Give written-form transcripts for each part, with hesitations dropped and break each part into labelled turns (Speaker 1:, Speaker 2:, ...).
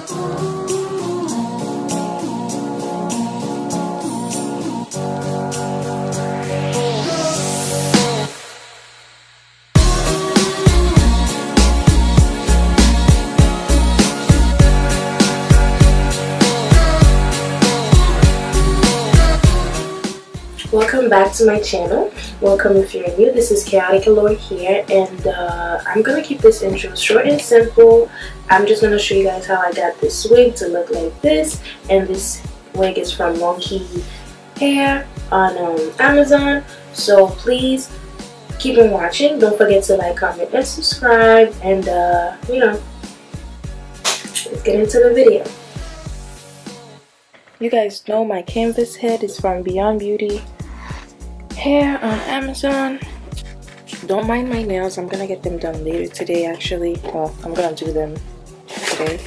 Speaker 1: Welcome back to my channel. Welcome if you're new. This is chaotic.allure here, and I'm gonna keep this intro short and simple. I'm just gonna show you guys how I got this wig to look like this, and this wig is from Longqi hair on Amazon. So please keep on watching. Don't forget to like, comment, and subscribe, and you know, let's get into the video. You guys know my canvas head is from Longqibeauty hair on Amazon. Don't mind my nails. I'm gonna get them done later today, actually. Well, I'm gonna do them today.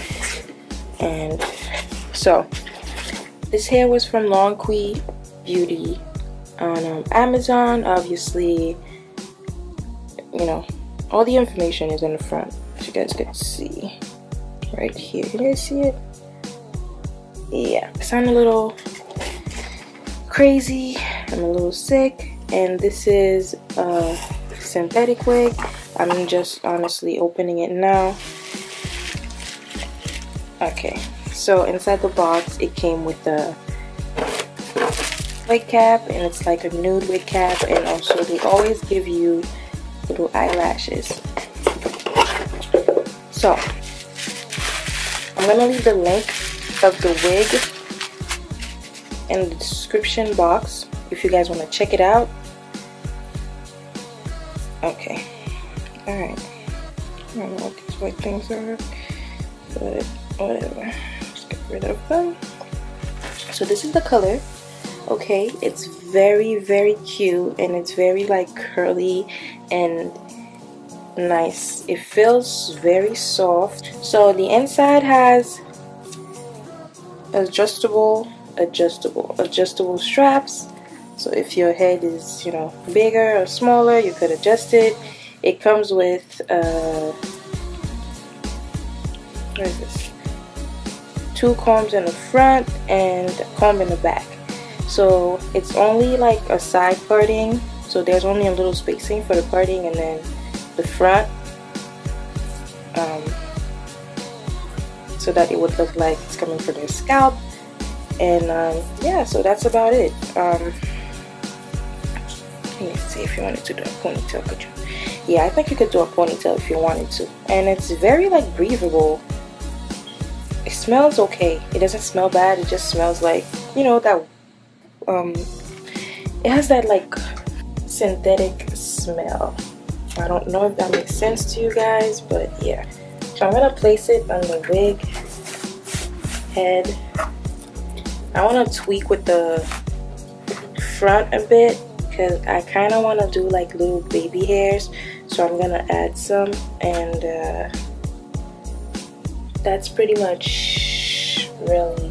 Speaker 1: And so this hair was from Longqibeauty on Amazon. Obviously, you know, all the information is in the front, so you guys can see right here. Can you guys see it? Yeah, I sound a little crazy. I'm a little sick, and this is a synthetic wig. I'm just honestly opening it now. Okay, so inside the box it came with a wig cap, and it's like a nude wig cap, and also they always give you little eyelashes. So I'm gonna leave the link of the wig in the description box if you guys want to check it out. Okay, alright, I don't know what these white things are, but whatever, just get rid of them. So this is the color. Okay, it's very, very cute, and it's very like curly and nice. It feels very soft. So the inside has adjustable straps, so if your head is, you know, bigger or smaller, you could adjust it. It comes with what is this, 2 combs in the front and a comb in the back. So it's only like a side parting, so there's only a little spacing for the parting, and then the front, so that it would look like it's coming from your scalp. And yeah, so that's about it. Let me see, if you wanted to do a ponytail, could you? Yeah, I think you could do a ponytail if you wanted to. And it's very like breathable. It smells okay. It doesn't smell bad. It just smells like, you know, that it has that like synthetic smell. I don't know if that makes sense to you guys, but yeah. So I'm gonna place it on the wig head. I want to tweak with the front a bit, because I kind of want to do like little baby hairs, so I'm gonna add some, and that's pretty much really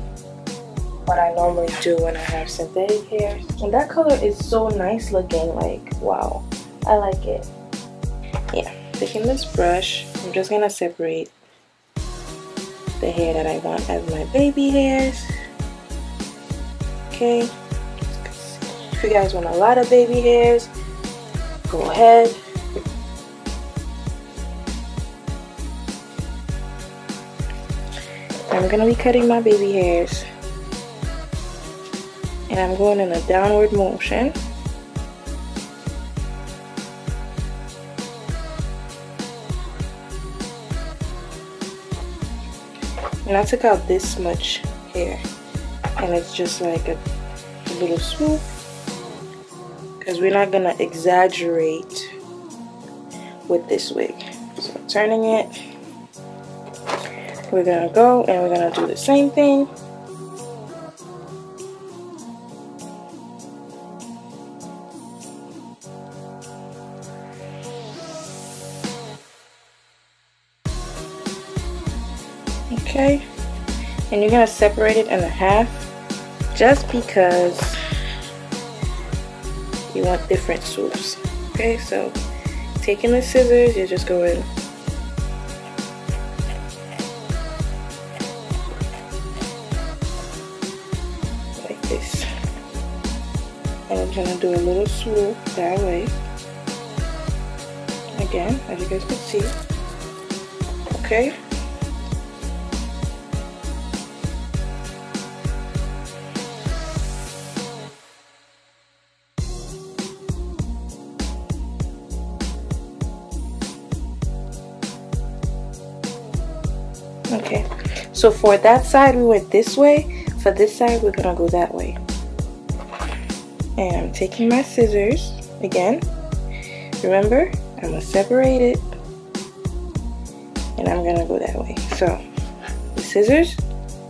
Speaker 1: what I normally do when I have synthetic hair. And that color is so nice looking, like wow, I like it. Yeah, taking this brush, I'm just gonna separate the hair that I want as my baby hairs. Okay, if you guys want a lot of baby hairs, go ahead. I'm gonna be cutting my baby hairs, and I'm going in a downward motion. And I took out this much hair, and it's just like a little swoop, because we're not gonna exaggerate with this wig. So turning it, we're gonna go and we're gonna do the same thing. Okay, and you're gonna separate it in half, just because you want different swoops. Okay, so taking the scissors, you're just going I'm gonna do a little swoop that way. Again, as you guys can see. Okay. Okay, so for that side we went this way, for this side we're gonna go that way. And I'm taking my scissors again. Remember, I'm gonna separate it and I'm gonna go that way. So the scissors,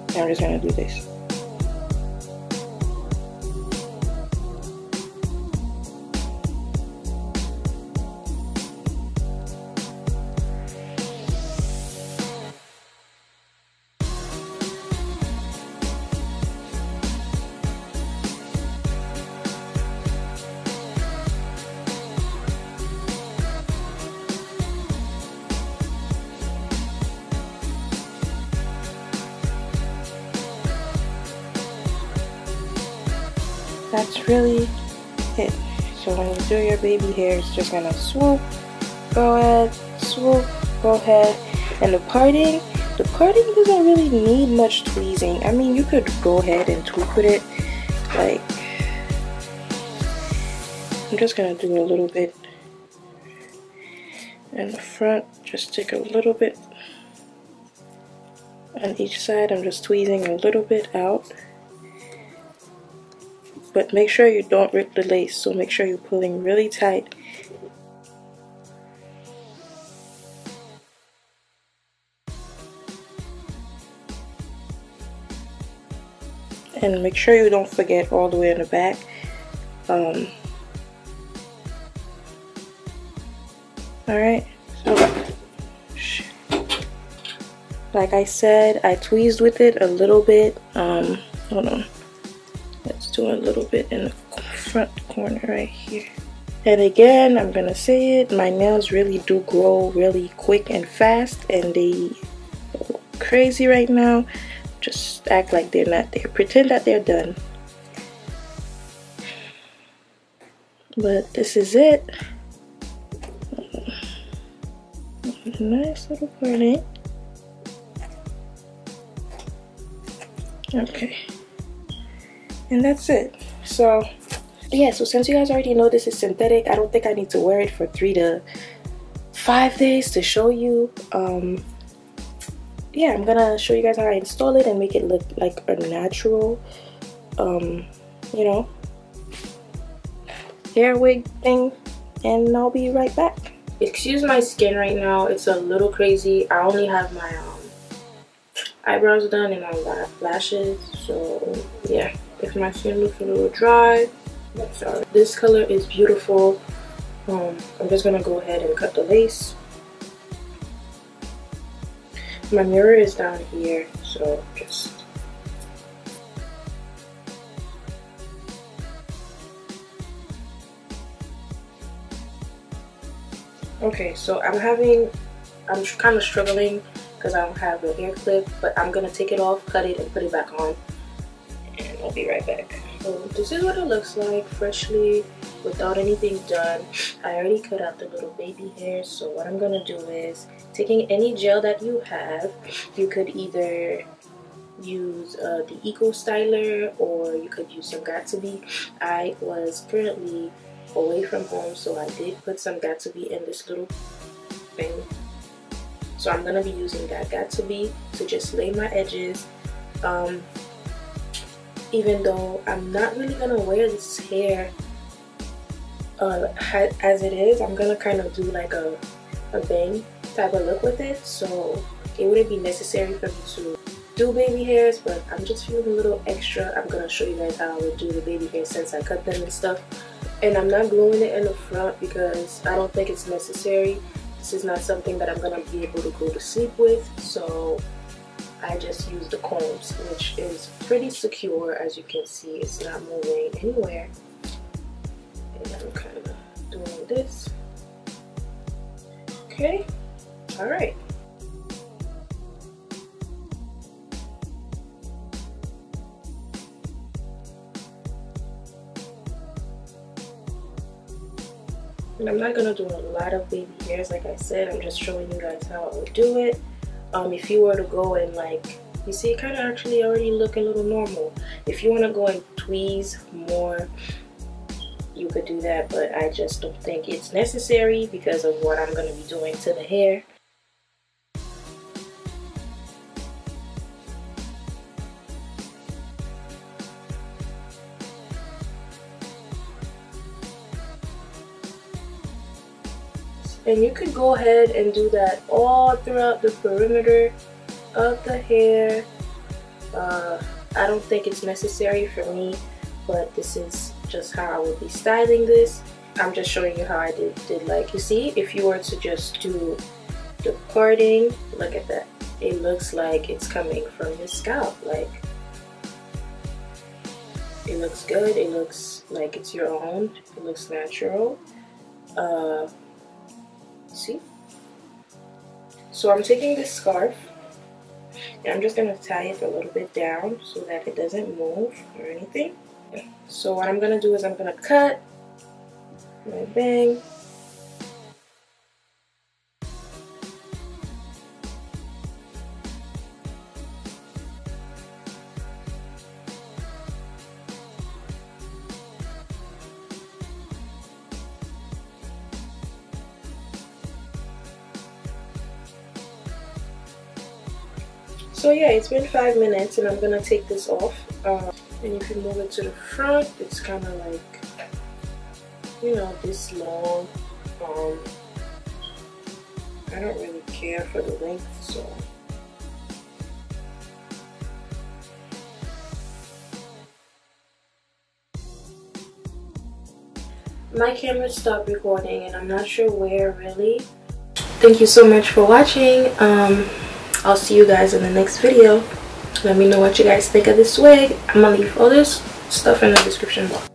Speaker 1: and I'm just gonna do this. That's really it. So when you do your baby hair, it's just gonna swoop, go ahead, swoop, go ahead. And the parting doesn't really need much tweezing. I mean, you could go ahead and tweak with it. Like, I'm just gonna do a little bit in the front, just take a little bit on each side. I'm just tweezing a little bit out. But make sure you don't rip the lace, so make sure you're pulling really tight. And make sure you don't forget all the way in the back. Alright, so like I said, I tweezed with it a little bit. Hold on. Let's do a little bit in the front corner right here. And again, I'm gonna say it, my nails really do grow really quick and fast, and they go crazy right now. Just act like they're not there. Pretend that they're done. But this is it. Nice little parting. Okay. And that's it. So yeah, so since you guys already know this is synthetic, I don't think I need to wear it for 3 to 5 days to show you. Yeah, I'm gonna show you guys how I install it and make it look like a natural you know, hair wig thing, and I'll be right back. Excuse my skin right now, it's a little crazy. I only have my eyebrows done and my lashes, so yeah. If my skin looks a little dry, sorry. This color is beautiful. I'm just gonna go ahead and cut the lace. My mirror is down here, so just okay. So I'm kind of struggling because I don't have a hair clip, but I'm gonna take it off, cut it, and put it back on. And I'll be right back. So this is what it looks like freshly, without anything done. I already cut out the little baby hairs, so what I'm gonna do is, taking any gel that you have, you could either use the Eco Styler, or you could use some Gatsby. I was currently away from home, so I did put some Gatsby in this little thing. So I'm gonna be using that Gatsby to just lay my edges. Even though I'm not really gonna wear this hair as it is, I'm gonna kind of do like a bang type of look with it, so it wouldn't be necessary for me to do baby hairs, but I'm just feeling a little extra. I'm gonna show you guys how I would do the baby hair since I cut them and stuff. And I'm not gluing it in the front because I don't think it's necessary. This is not something that I'm gonna be able to go to sleep with, so I just use the combs, which is pretty secure. As you can see, it's not moving anywhere. And I'm kind of doing this. Okay, all right. And I'm not gonna do a lot of baby hairs, like I said. I'm just showing you guys how I would do it. If you were to go and like, you see, it kind of actually already look a little normal. If you want to go and tweeze more, you could do that, but I just don't think it's necessary because of what I'm going to be doing to the hair. And you could go ahead and do that all throughout the perimeter of the hair. I don't think it's necessary for me, but this is just how I would be styling this. I'm just showing you how I did like, you see, if you were to just do the parting, look at that. It looks like it's coming from your scalp. Like, it looks good. It looks like it's your own. It looks natural. See? So I'm taking this scarf and I'm just going to tie it a little bit down so that it doesn't move or anything. So what I'm going to do is I'm going to cut my bang. So yeah, it's been 5 minutes and I'm gonna take this off. And if you move it to the front, it's kind of like, you know, this long. I don't really care for the length, so. My camera stopped recording and I'm not sure where really. Thank you so much for watching. I'll see you guys in the next video. Let me know what you guys think of this wig. I'm gonna leave all this stuff in the description box.